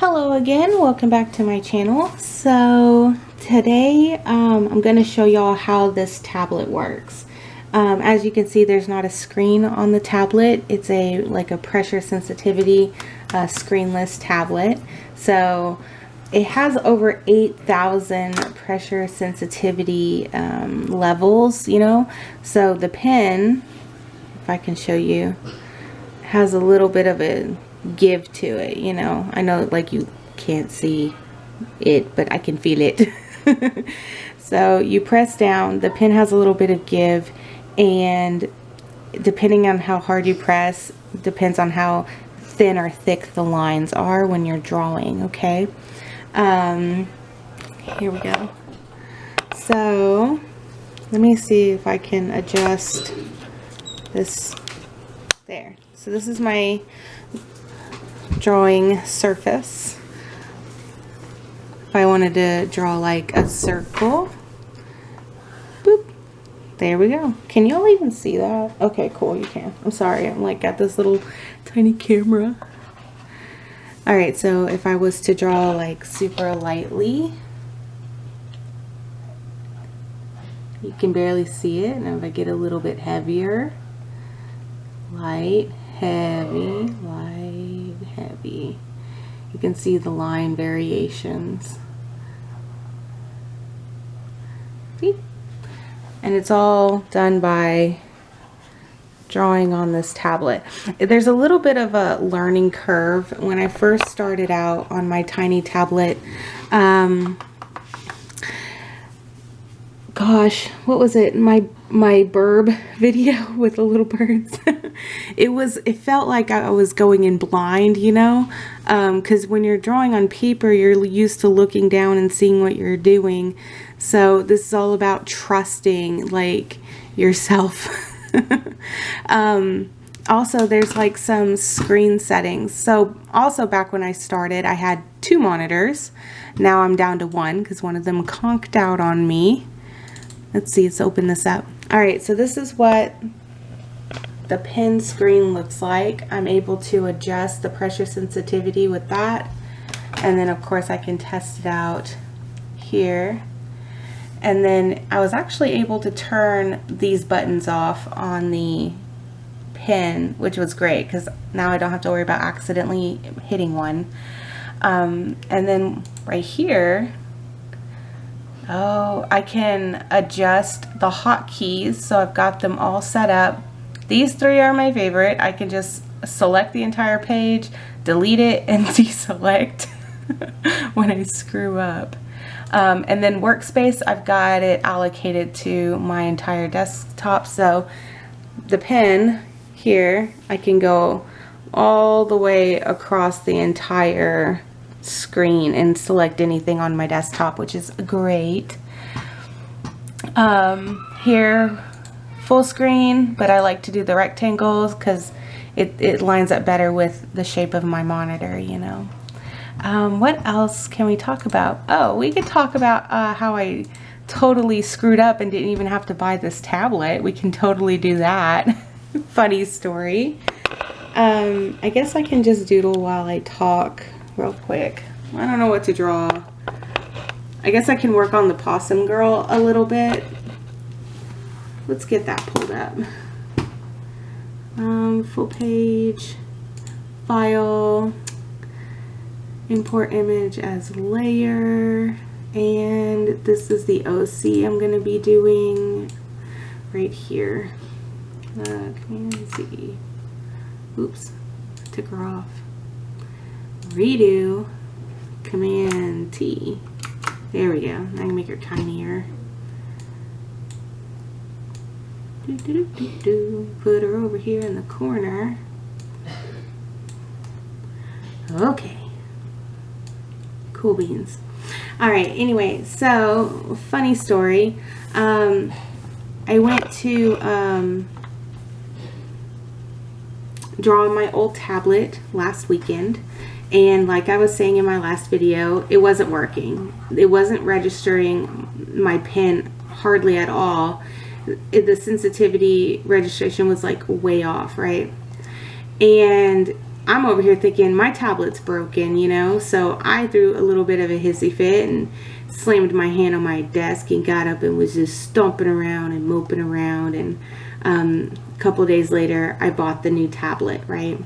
Hello again, welcome back to my channel. So today I'm going to show y'all how this tablet works. As you can see, there's not a screen on the tablet. It's like a pressure sensitivity screenless tablet. So it has over 8,000 pressure sensitivity levels, you know. So the pen, if I can show you, has a little bit of a give to it, you know. I know like you can't see it, but I can feel it. So you press down, the pen has a little bit of give, and depending on how hard you press depends on how thin or thick the lines are when you're drawing. Okay, here we go. So let me see if I can adjust this there. So this is my drawing surface. If I wanted to draw like a circle, boop, there we go. Can you all even see that? Okay, cool, you can. I'm sorry, I'm like got this little tiny camera. Alright, so if I was to draw like super lightly, you can barely see it. And if I get a little bit heavier, light, heavy, light, heavy, you can see the line variations. See? And it's all done by drawing on this tablet. There's a little bit of a learning curve. When I first started out on my tiny tablet, gosh, what was it? My burb video with the little birds. It felt like I was going in blind, you know, because when you're drawing on paper, you're used to looking down and seeing what you're doing. So this is all about trusting like yourself. Also, there's like some screen settings. So also back when I started, I had 2 monitors. Now I'm down to 1 because one of them conked out on me. Let's see, let's open this up. Alright, so this is what the pen screen looks like. I'm able to adjust the pressure sensitivity with that. And then of course I can test it out here. And then I was actually able to turn these buttons off on the pen, which was great because now I don't have to worry about accidentally hitting one. And then right here, oh, I can adjust the hotkeys, so I've got them all set up. These 3 are my favorite. I can just select the entire page, delete it, and deselect when I screw up. And then workspace, I've got it allocated to my entire desktop, so the pen here, I can go all the way across the entire screen and select anything on my desktop, which is great. Here, full screen, but I like to do the rectangles because it lines up better with the shape of my monitor, you know. What else can we talk about? Oh, we could talk about how I totally screwed up and didn't even have to buy this tablet. We can totally do that. Funny story. I guess I can just doodle while I talk real quick. I don't know what to draw. I guess I can work on the possum girl a little bit. Let's get that pulled up. Full page, file, import image as layer, and this is the OC I'm going to be doing right here. Command C. Oops, took her off. Redo, Command T. There we go. I can make her tinier. Put her over here in the corner. Okay. Cool beans. Alright, anyway, so funny story. I went to draw on my old tablet last weekend, and like I was saying in my last video, it wasn't working. It wasn't registering my pen hardly at all. The sensitivity registration was like way off, right? And I'm over here thinking my tablet's broken, you know, so I threw a little bit of a hissy fit and slammed my hand on my desk and got up and was just stomping around and moping around. And a couple days later, I bought the new tablet, right?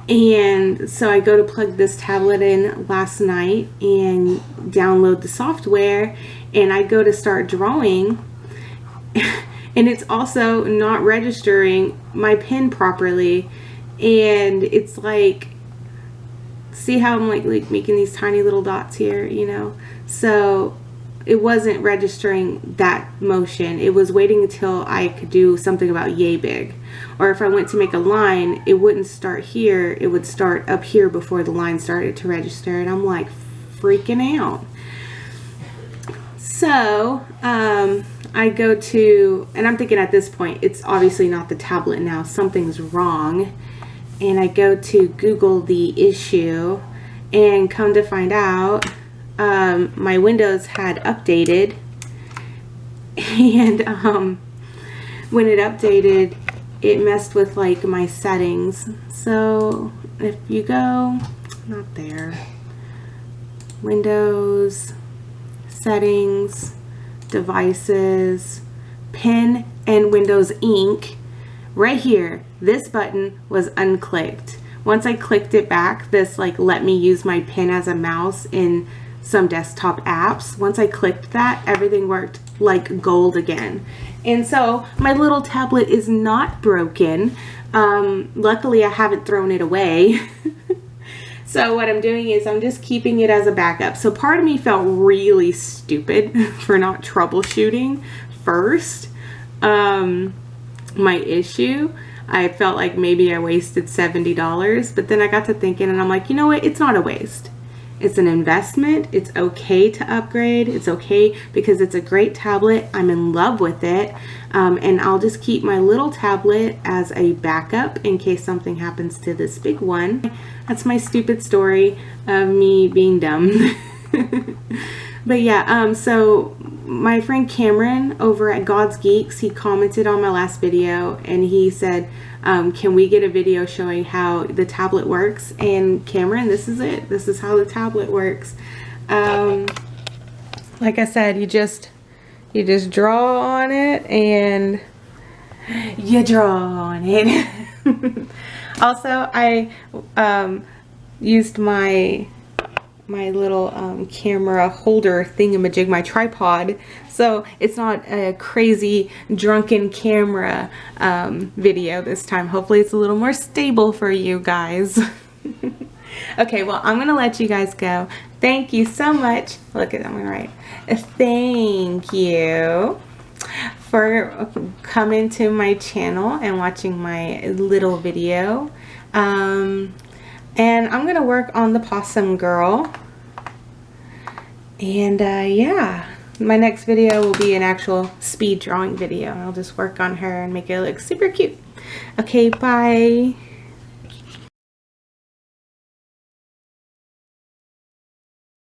And so I go to plug this tablet in last night and download the software, and I go to start drawing and it's also not registering my pen properly. And it's like, see how I'm like making these tiny little dots here, you know? So it wasn't registering that motion. It was waiting until I could do something about yay big. Or if I went to make a line, it wouldn't start here. It would start up here before the line started to register. And I'm like freaking out. So I go to, and I'm thinking at this point, it's obviously not the tablet now. Something's wrong. And I go to Google the issue, and come to find out, my Windows had updated, and when it updated, it messed with like my settings. So if you go, not there, Windows, settings, devices, pen, and Windows Ink, right here, this button was unclicked. Once I clicked it back, this like let me use my pen as a mouse in some desktop apps. Once I clicked that, everything worked like gold again. And so my little tablet is not broken. Luckily I haven't thrown it away. So what I'm doing is I'm just keeping it as a backup. So part of me felt really stupid for not troubleshooting first my issue. I felt like maybe I wasted $70, but then I got to thinking and I'm like, you know what? It's not a waste. It's an investment. It's okay to upgrade. It's okay because it's a great tablet. I'm in love with it. And I'll just keep my little tablet as a backup in case something happens to this big one. That's my stupid story of me being dumb. But yeah, so my friend Cameron over at God's Geeks, he commented on my last video and he said, can we get a video showing how the tablet works? And Cameron, this is it. This is how the tablet works. Like I said, you just draw on it and you draw on it. Also, I used my little camera holder thingamajig, my tripod, so it's not a crazy drunken camera video this time. Hopefully it's a little more stable for you guys. Okay, well, I'm gonna let you guys go. Thank you so much. Look at that one, right? Thank you for coming to my channel and watching my little video. And I'm gonna work on the possum girl. And yeah, my next video will be an actual speed drawing video. I'll just work on her and make it look super cute. Okay, bye.